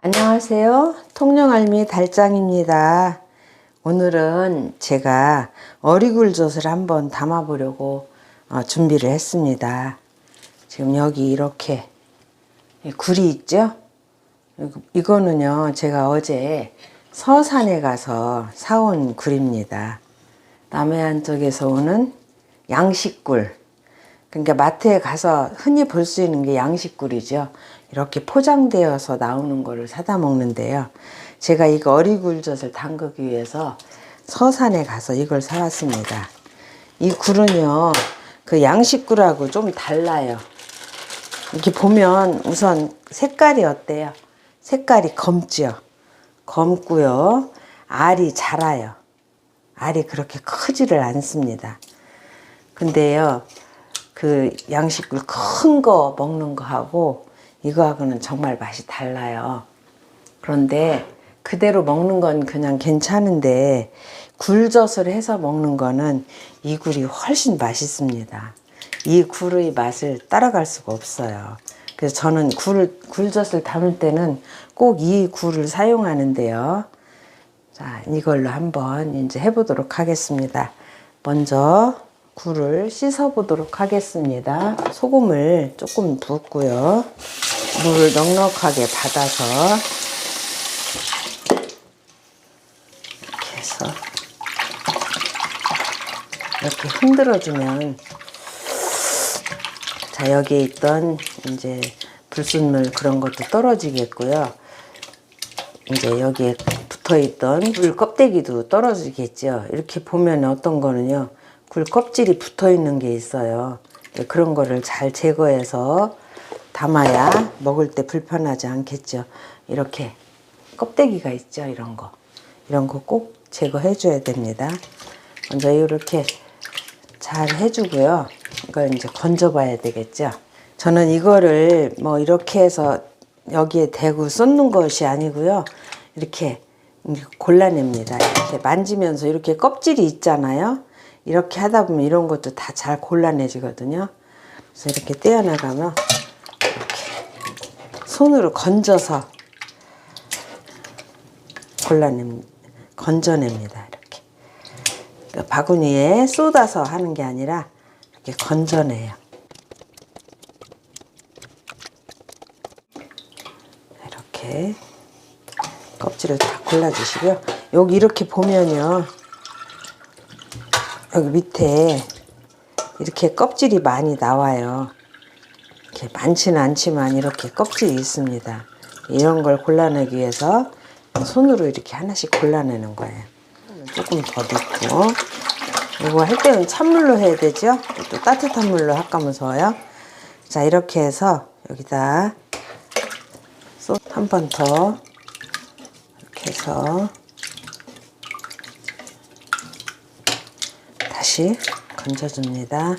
안녕하세요. 통영알미 달짱입니다. 오늘은 제가 어리굴젓을 한번 담아 보려고 준비를 했습니다. 지금 여기 이렇게 굴이 있죠? 이거는요, 제가 어제 서산에 가서 사온 굴입니다. 남해안 쪽에서 오는 양식굴. 그러니까 마트에 가서 흔히 볼 수 있는 게 양식굴이죠. 이렇게 포장되어서 나오는 거를 사다 먹는데요. 제가 이거 어리굴젓을 담그기 위해서 서산에 가서 이걸 사왔습니다. 이 굴은요, 그 양식굴하고 좀 달라요. 이렇게 보면 우선 색깔이 어때요? 색깔이 검죠. 검고요. 알이 자라요. 알이 그렇게 크지를 않습니다. 근데요, 그 양식굴 큰 거 먹는 거하고 이거하고는 정말 맛이 달라요. 그런데 그대로 먹는 건 그냥 괜찮은데 굴젓을 해서 먹는 거는 이 굴이 훨씬 맛있습니다. 이 굴의 맛을 따라갈 수가 없어요. 그래서 저는 굴젓을 담을 때는 꼭 이 굴을 사용하는데요. 자, 이걸로 한번 이제 해보도록 하겠습니다. 먼저 굴을 씻어 보도록 하겠습니다. 소금을 조금 붓고요. 물을 넉넉하게 받아서 이렇게 해서 이렇게 흔들어주면, 자, 여기에 있던 이제 불순물 그런 것도 떨어지겠고요. 이제 여기에 붙어 있던 굴 껍데기도 떨어지겠죠. 이렇게 보면 어떤 거는요, 굴 껍질이 붙어 있는 게 있어요. 그런 거를 잘 제거해서 담아야 먹을 때 불편하지 않겠죠. 이렇게 껍데기가 있죠. 이런 거 꼭 제거해 줘야 됩니다. 먼저 이렇게 잘 해주고요. 이걸 이제 건져 봐야 되겠죠. 저는 이거를 뭐 이렇게 해서 여기에 대고 쏟는 것이 아니고요. 이렇게 골라냅니다. 이렇게 만지면서 이렇게 껍질이 있잖아요. 이렇게 하다 보면 이런 것도 다 잘 골라내지거든요. 그래서 이렇게 떼어나가면 이렇게 손으로 건져서 건져냅니다. 이렇게. 그러니까 바구니에 쏟아서 하는 게 아니라 이렇게 건져내요. 이렇게 껍질을 다 골라주시고요. 여기 이렇게 보면요. 여기 밑에 이렇게 껍질이 많이 나와요. 이렇게 많지는 않지만 이렇게 껍질이 있습니다. 이런 걸 골라내기 위해서 손으로 이렇게 하나씩 골라내는 거예요. 조금 더 넣고, 이거 할 때는 찬물로 해야 되죠. 또 따뜻한 물로 닦아면서요. 자, 이렇게 해서 여기다 한 번 더 이렇게 해서 다시 건져줍니다.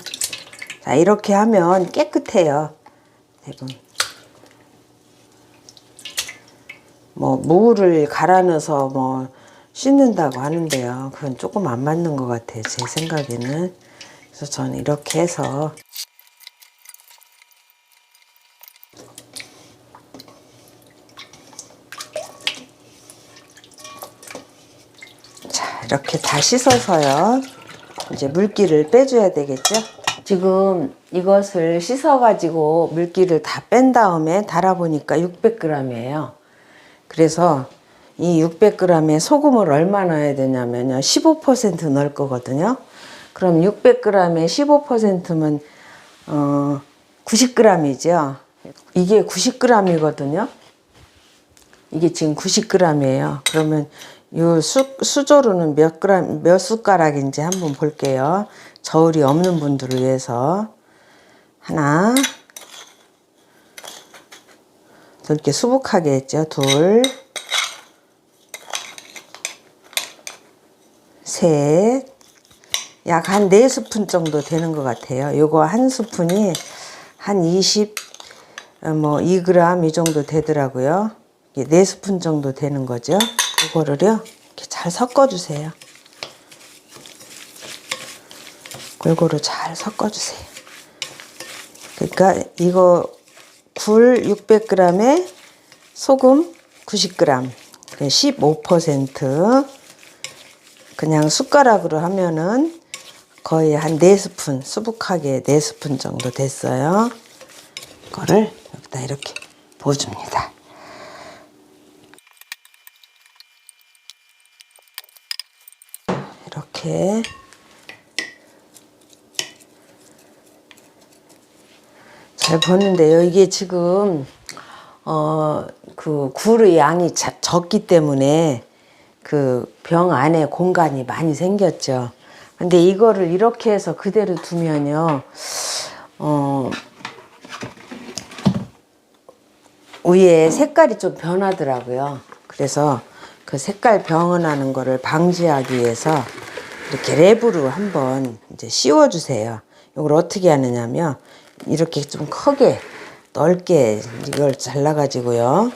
자, 이렇게 하면 깨끗해요. 대부분. 뭐 무를 갈아 넣어서 뭐 씻는다고 하는데요. 그건 조금 안 맞는 것 같아요. 제 생각에는. 그래서 저는 이렇게 해서 자, 이렇게 다 씻어서요. 이제 물기를 빼줘야 되겠죠. 지금 이것을 씻어가지고 물기를 다 뺀 다음에 달아보니까 600g이에요. 그래서 이 600g에 소금을 얼마 넣어야 되냐면요, 15% 넣을 거거든요. 그럼 600g에 15%면 90g이죠. 이게 90g이거든요. 이게 지금 90g이에요. 그러면 요 수저로는 몇 숟가락인지 한번 볼게요. 저울이 없는 분들을 위해서. 하나, 이렇게 수북하게 했죠. 둘, 셋, 약 한 4스푼 정도 되는 것 같아요. 요거 한 스푼이 한 2g 이 정도 되더라고요. 4스푼 정도 되는 거죠. 이거를요, 이렇게 잘 섞어주세요. 골고루 잘 섞어주세요. 그러니까 이거 굴 600g에 소금 90g, 15%. 그냥 숟가락으로 하면은 거의 한 4스푼, 수북하게 4스푼 정도 됐어요. 이거를 여기다 이렇게 부어줍니다. 이렇게 잘 부었는데요. 이게 지금 그 굴의 양이 적기 때문에 그 병 안에 공간이 많이 생겼죠. 근데 이거를 이렇게 해서 그대로 두면요, 위에 색깔이 좀 변하더라고요. 그래서 그 색깔 변하는 거를 방지하기 위해서 이렇게 랩으로 한번 이제 씌워주세요. 이걸 어떻게 하느냐면 이렇게 좀 크게 넓게 이걸 잘라가지고요.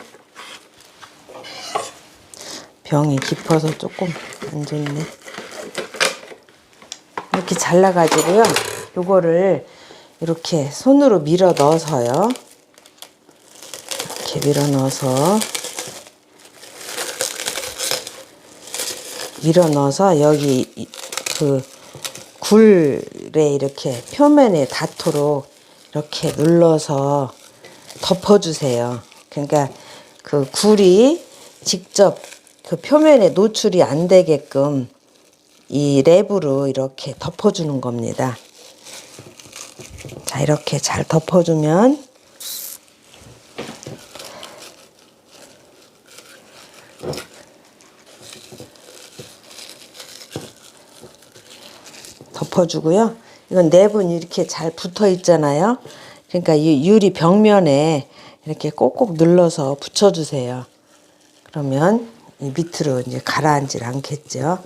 병이 깊어서 조금 안 좋네. 이렇게 잘라가지고요. 요거를 이렇게 손으로 밀어 넣어서요. 이렇게 밀어 넣어서 여기 그 굴에 이렇게 표면에 닿도록 이렇게 눌러서 덮어주세요. 그러니까 그 굴이 직접 그 표면에 노출이 안 되게끔 이 랩으로 이렇게 덮어주는 겁니다. 자, 이렇게 잘 덮어주면 덮어주고요. 이건 랩은 이렇게 잘 붙어 있잖아요. 그러니까 이 유리 벽면에 이렇게 꼭꼭 눌러서 붙여주세요. 그러면 이 밑으로 이제 가라앉질 않겠죠.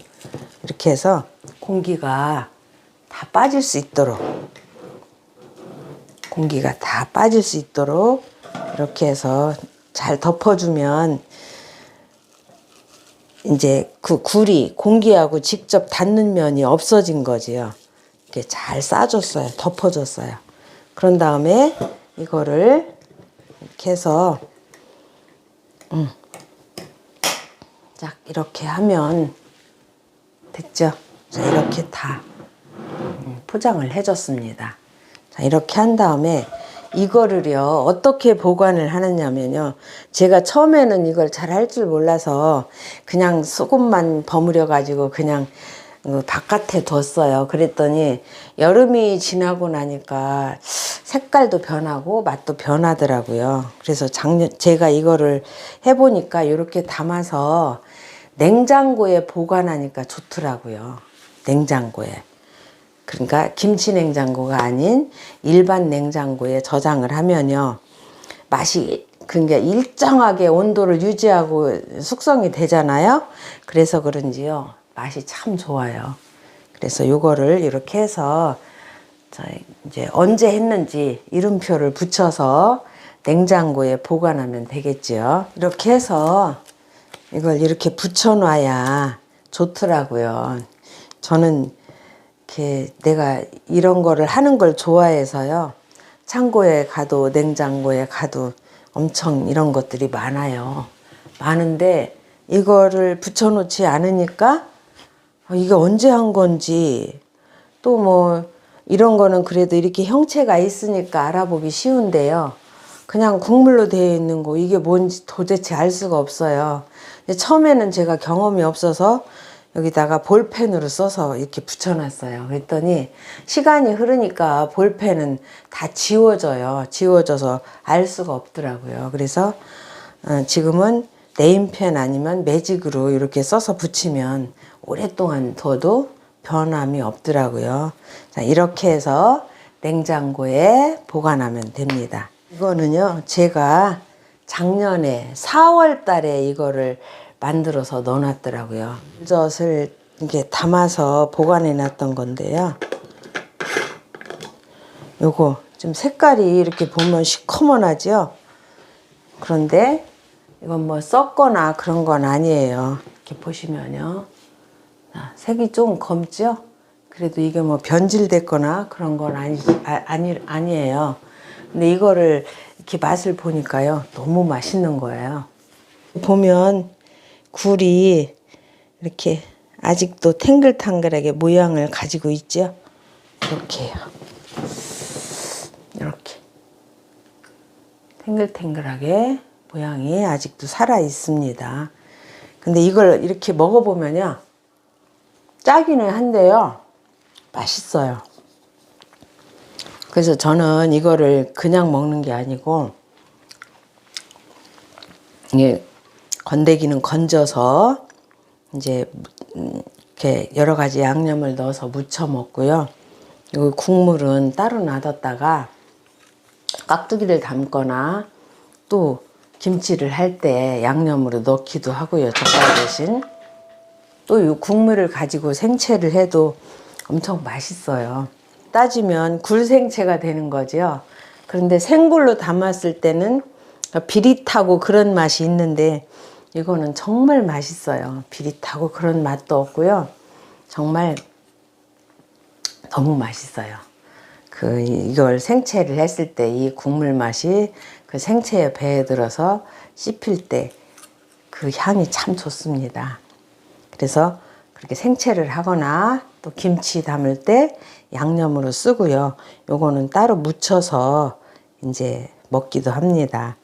이렇게 해서 공기가 다 빠질 수 있도록 이렇게 해서 잘 덮어주면 이제 그 굴이 공기하고 직접 닿는 면이 없어진 거지요. 이렇게 잘 싸줬어요. 덮어줬어요. 그런 다음에 이거를 이렇게 해서 딱 이렇게 하면 됐죠? 자, 이렇게 다 포장을 해줬습니다. 자, 이렇게 한 다음에 이거를요, 어떻게 보관을 하느냐면요, 제가 처음에는 이걸 잘 할 줄 몰라서 그냥 소금만 버무려 가지고 그냥 바깥에 뒀어요. 그랬더니 여름이 지나고 나니까 색깔도 변하고 맛도 변하더라고요. 그래서 제가 이거를 해보니까 이렇게 담아서 냉장고에 보관하니까 좋더라고요. 냉장고에. 그러니까 김치 냉장고가 아닌 일반 냉장고에 저장을 하면요, 맛이 그러니까 일정하게 온도를 유지하고 숙성이 되잖아요. 그래서 그런지요, 맛이 참 좋아요. 그래서 요거를 이렇게 해서 이제 언제 했는지 이름표를 붙여서 냉장고에 보관하면 되겠죠. 이렇게 해서 이걸 이렇게 붙여놔야 좋더라고요. 저는 이렇게 내가 이런 거를 하는 걸 좋아해서요. 창고에 가도 냉장고에 가도 엄청 이런 것들이 많아요. 많은데 이거를 붙여놓지 않으니까 이게 언제 한 건지, 또 뭐 이런 거는 그래도 이렇게 형체가 있으니까 알아보기 쉬운데요. 그냥 국물로 되어 있는 거 이게 뭔지 도대체 알 수가 없어요. 근데 처음에는 제가 경험이 없어서 여기다가 볼펜으로 써서 이렇게 붙여놨어요. 그랬더니 시간이 흐르니까 볼펜은 다 지워져요. 지워져서 알 수가 없더라고요. 그래서 지금은 네임펜 아니면 매직으로 이렇게 써서 붙이면 오랫동안 둬도 변함이 없더라고요. 자, 이렇게 해서 냉장고에 보관하면 됩니다. 이거는요, 제가 작년에 4월 달에 이거를 만들어서 넣어놨더라고요. 젖을 이렇게 담아서 보관해 놨던 건데요. 요거 좀 색깔이 이렇게 보면 시커먼하죠? 그런데 이건 뭐 썩거나 그런 건 아니에요. 이렇게 보시면요. 색이 좀 검죠? 그래도 이게 뭐 변질됐거나 그런 건 아니에요. 근데 이거를 이렇게 맛을 보니까요, 너무 맛있는 거예요. 보면 굴이 이렇게 아직도 탱글탱글하게 모양을 가지고 있죠. 이렇게요. 이렇게 탱글탱글하게 모양이 아직도 살아 있습니다. 근데 이걸 이렇게 먹어보면요, 짜기는 한데요, 맛있어요. 그래서 저는 이거를 그냥 먹는 게 아니고, 이게 건더기는 건져서 이제 이렇게 여러 가지 양념을 넣어서 무쳐 먹고요. 이 국물은 따로 놔뒀다가 깍두기를 담거나 또 김치를 할 때 양념으로 넣기도 하고요. 젓갈 대신. 또 이 국물을 가지고 생채를 해도 엄청 맛있어요. 따지면 굴생채가 되는 거죠. 그런데 생굴로 담았을 때는 비릿하고 그런 맛이 있는데 이거는 정말 맛있어요. 비릿하고 그런 맛도 없고요. 정말 너무 맛있어요. 이걸 생채를 했을 때 이 국물 맛이 그 생채에 배에 들어서 씹힐 때 그 향이 참 좋습니다. 그래서 그렇게 생채를 하거나 또 김치 담을 때 양념으로 쓰고요. 요거는 따로 무쳐서 이제 먹기도 합니다.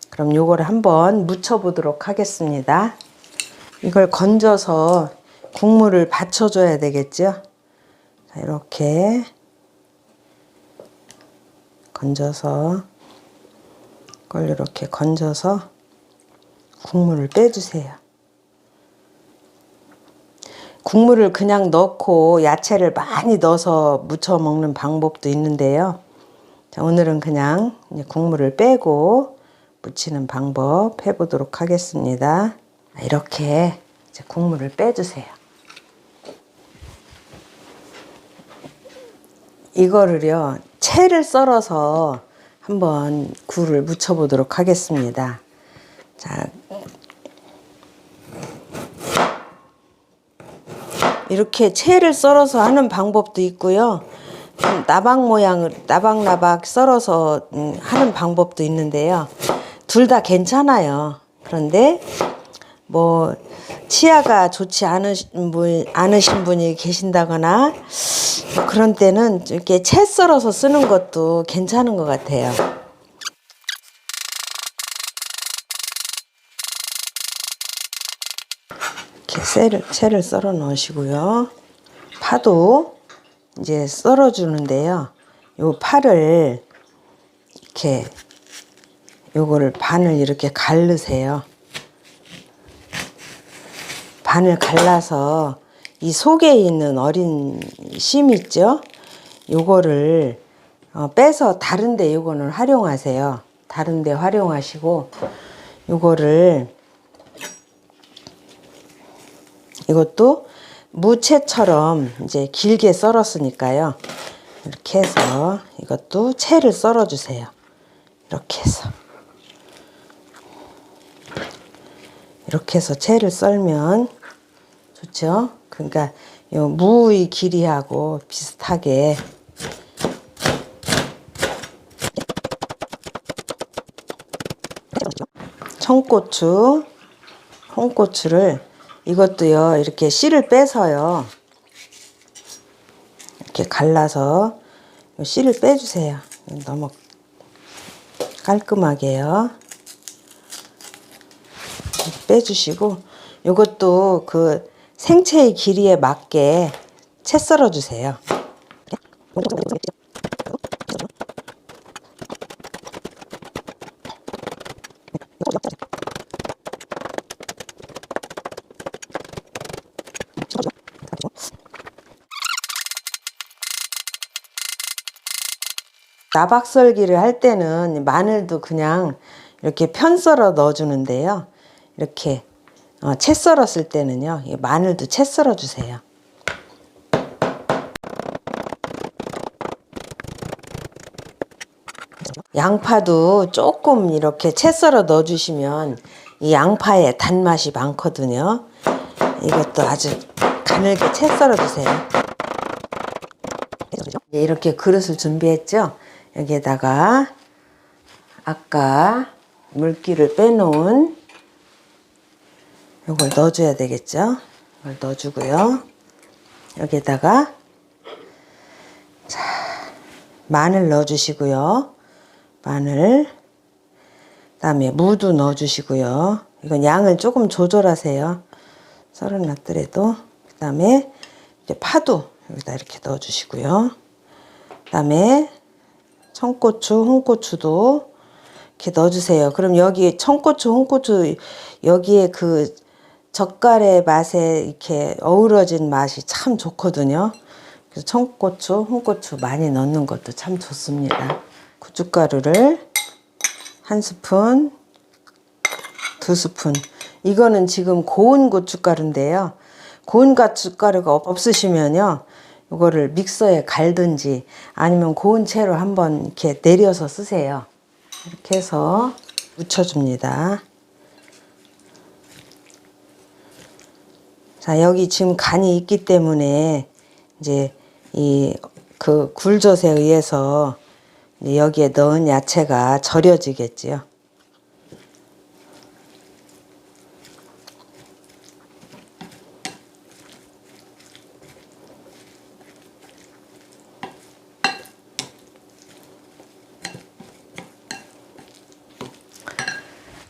그럼 요거를 한번 무쳐 보도록 하겠습니다. 이걸 건져서 국물을 받쳐줘야 되겠죠. 자, 이렇게 건져서 이걸 이렇게 건져서 국물을 빼주세요. 국물을 그냥 넣고 야채를 많이 넣어서 무쳐 먹는 방법도 있는데요. 자, 오늘은 그냥 국물을 빼고 무치는 방법 해보도록 하겠습니다. 이렇게 이제 국물을 빼주세요. 이거를요, 채를 썰어서 한번 굴을 무쳐 보도록 하겠습니다. 자, 이렇게 채를 썰어서 하는 방법도 있고요. 나박 모양을 나박나박 썰어서 하는 방법도 있는데요. 둘 다 괜찮아요. 그런데 뭐 치아가 좋지 않으신 분이 계신다거나 그런 때는 이렇게 채 썰어서 쓰는 것도 괜찮은 것 같아요. 이렇게 채를 썰어 넣으시고요. 파도 이제 썰어 주는데요. 요 파를 이렇게 요거를 반을 이렇게 갈르세요. 반을 갈라서 이 속에 있는 어린 심 있죠? 요거를 빼서 다른데 요거는 활용하세요. 다른데 활용하시고 요거를 이것도 무채처럼 이제 길게 썰었으니까요. 이렇게 해서 이것도 채를 썰어 주세요. 이렇게 해서 채를 썰면 좋죠. 그러니까 요 무의 길이하고 비슷하게 청고추, 홍고추를 이것도요 이렇게 씨를 빼서요 이렇게 갈라서 씨를 빼주세요. 너무 깔끔하게요 빼주시고 이것도 그 생채의 길이에 맞게 채 썰어 주세요. 나박썰기를 할 때는 마늘도 그냥 이렇게 편 썰어 넣어 주는데요. 이렇게 채 썰었을 때는요, 마늘도 채 썰어 주세요. 양파도 조금 이렇게 채 썰어 넣어 주시면 이 양파에 단맛이 많거든요. 이것도 아주 가늘게 채 썰어 주세요. 이렇게 그릇을 준비했죠. 여기에다가 아까 물기를 빼놓은 이걸 넣어줘야 되겠죠? 이걸 넣어주고요. 여기에다가 자, 마늘 넣어주시고요. 마늘, 그다음에 무도 넣어주시고요. 이건 양을 조금 조절하세요. 썰어놨더라도. 그다음에 이제 파도 여기다 이렇게 넣어주시고요. 그다음에 청고추, 홍고추도 이렇게 넣어주세요. 그럼 여기 청고추, 홍고추 여기에 그 젓갈의 맛에 이렇게 어우러진 맛이 참 좋거든요. 그래서 청고추, 홍고추 많이 넣는 것도 참 좋습니다. 고춧가루를 1스푼, 2스푼. 이거는 지금 고운 고춧가루인데요. 고운 고춧가루가 없으시면요, 이거를 믹서에 갈든지 아니면 고운 채로 한번 이렇게 내려서 쓰세요. 이렇게 해서 묻혀줍니다. 자, 여기 지금 간이 있기 때문에 이제 이 그 굴젓에 의해서 여기에 넣은 야채가 절여지겠지요.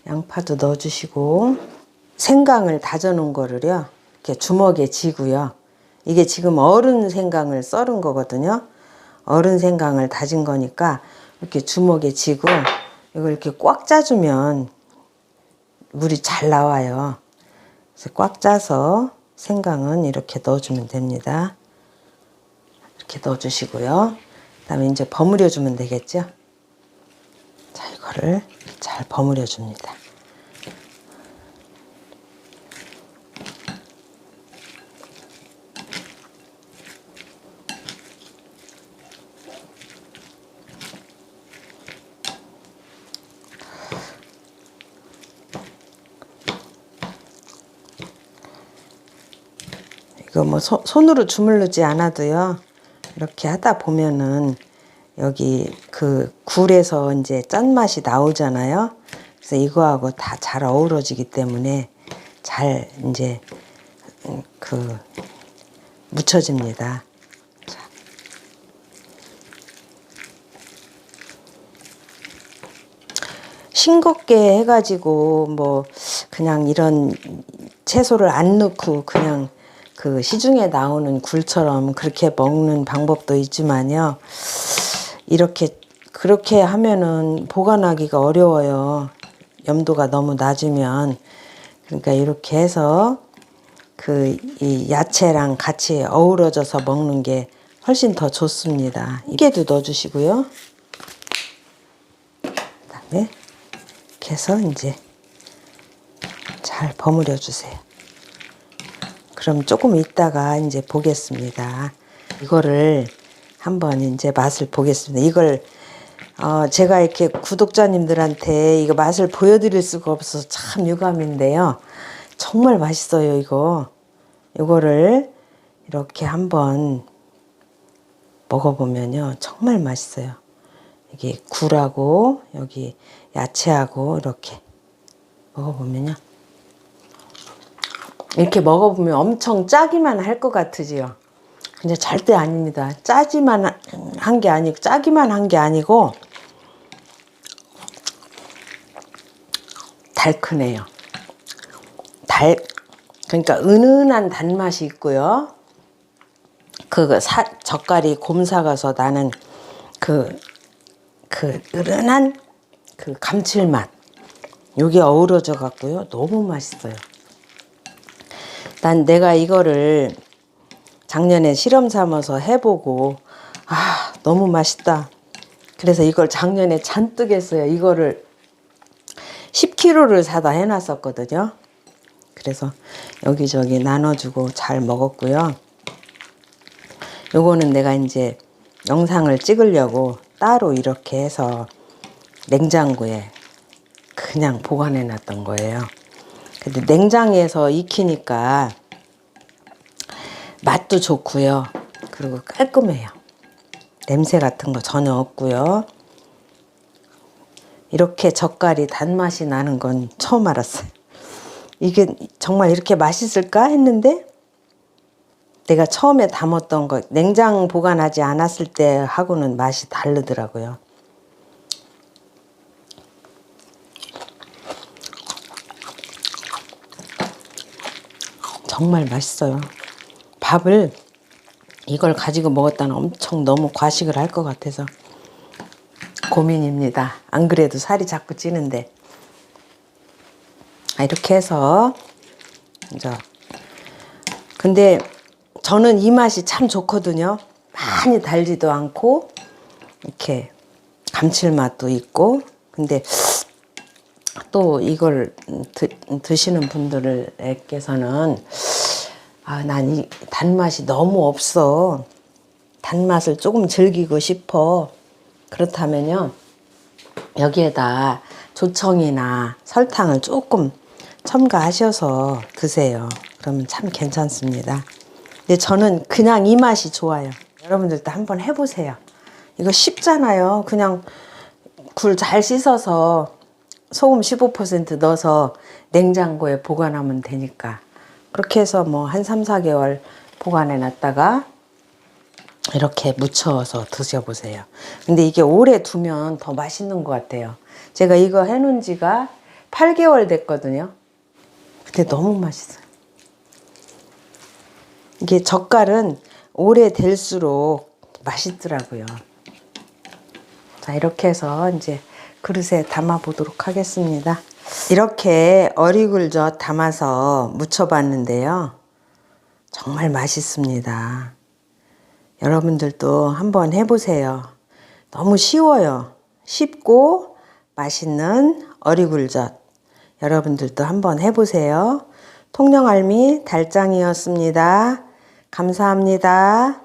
양파도 넣어주시고 생강을 다져 놓은 거를요 이렇게 주먹에 쥐고요. 이게 지금 어른 생강을 썰은 거거든요. 어른 생강을 다진 거니까 이렇게 주먹에 쥐고 이걸 이렇게 꽉 짜주면 물이 잘 나와요. 그래서 꽉 짜서 생강은 이렇게 넣어주면 됩니다. 이렇게 넣어주시고요. 그다음에 이제 버무려 주면 되겠죠. 자, 이거를 잘 버무려 줍니다. 이거 뭐 손으로 주물르지 않아도요. 이렇게 하다 보면은 여기 그 굴에서 이제 짠맛이 나오잖아요. 그래서 이거하고 다 잘 어우러지기 때문에 잘 이제 그 묻혀집니다. 자. 싱겁게 해가지고 뭐 그냥 이런 채소를 안 넣고 그냥 그 시중에 나오는 굴처럼 그렇게 먹는 방법도 있지만요. 이렇게 그렇게 하면은 보관하기가 어려워요. 염도가 너무 낮으면. 그러니까 이렇게 해서 그 이 야채랑 같이 어우러져서 먹는 게 훨씬 더 좋습니다. 이게도 넣어주시고요. 그다음에 이렇게 해서 이제 잘 버무려 주세요. 그럼 조금 있다가 이제 보겠습니다. 이거를 한번 이제 맛을 보겠습니다. 이걸 제가 이렇게 구독자님들한테 이거 맛을 보여드릴 수가 없어서 참 유감인데요. 정말 맛있어요, 이거. 이거를 이렇게 한번 먹어보면요. 정말 맛있어요. 이게 굴하고 여기 야채하고 이렇게 먹어보면요. 이렇게 먹어보면 엄청 짜기만 할 것 같으지요. 근데 절대 아닙니다. 짜기만 한 게 아니고 달큰해요. 그러니까 은은한 단맛이 있고요. 젓갈이 곰삭아서 나는 그 은은한 그 감칠맛. 요게 어우러져 갖고요. 너무 맛있어요. 난 내가 이거를 작년에 실험 삼아서 해보고 너무 맛있다. 그래서 이걸 작년에 잔뜩 했어요. 이거를 10kg를 사다 해놨었거든요. 그래서 여기저기 나눠주고 잘 먹었고요. 요거는 내가 이제 영상을 찍으려고 따로 이렇게 해서 냉장고에 그냥 보관해 놨던 거예요. 근데 냉장에서 익히니까 맛도 좋고요. 그리고 깔끔해요. 냄새 같은 거 전혀 없고요. 이렇게 젓갈이 단맛이 나는 건 처음 알았어요. 이게 정말 이렇게 맛있을까 했는데 내가 처음에 담았던 거 냉장 보관하지 않았을 때 하고는 맛이 다르더라고요. 정말 맛있어요. 밥을 이걸 가지고 먹었다는 엄청 너무 과식을 할 것 같아서 고민입니다. 안 그래도 살이 자꾸 찌는데. 이렇게 해서 이제 근데 저는 이 맛이 참 좋거든요. 많이 달지도 않고 이렇게 감칠맛도 있고. 근데 또 이걸 드시는 분들께서는 난 이 단맛이 너무 없어. 단맛을 조금 즐기고 싶어. 그렇다면요. 여기에다 조청이나 설탕을 조금 첨가하셔서 드세요. 그러면 참 괜찮습니다. 근데 저는 그냥 이 맛이 좋아요. 여러분들도 한번 해보세요. 이거 쉽잖아요. 그냥 굴 잘 씻어서 소금 15% 넣어서 냉장고에 보관하면 되니까. 그렇게 해서 뭐 한 3, 4개월 보관해 놨다가 이렇게 무쳐서 드셔보세요. 근데 이게 오래 두면 더 맛있는 것 같아요. 제가 이거 해놓은 지가 8개월 됐거든요. 근데 너무 맛있어요. 이게 젓갈은 오래 될수록 맛있더라고요. 자, 이렇게 해서 이제 그릇에 담아 보도록 하겠습니다. 이렇게 어리굴젓 담아서 무쳐봤는데요. 정말 맛있습니다. 여러분들도 한번 해보세요. 너무 쉬워요. 쉽고 맛있는 어리굴젓. 여러분들도 한번 해보세요. 통영알미 달짱이었습니다. 감사합니다.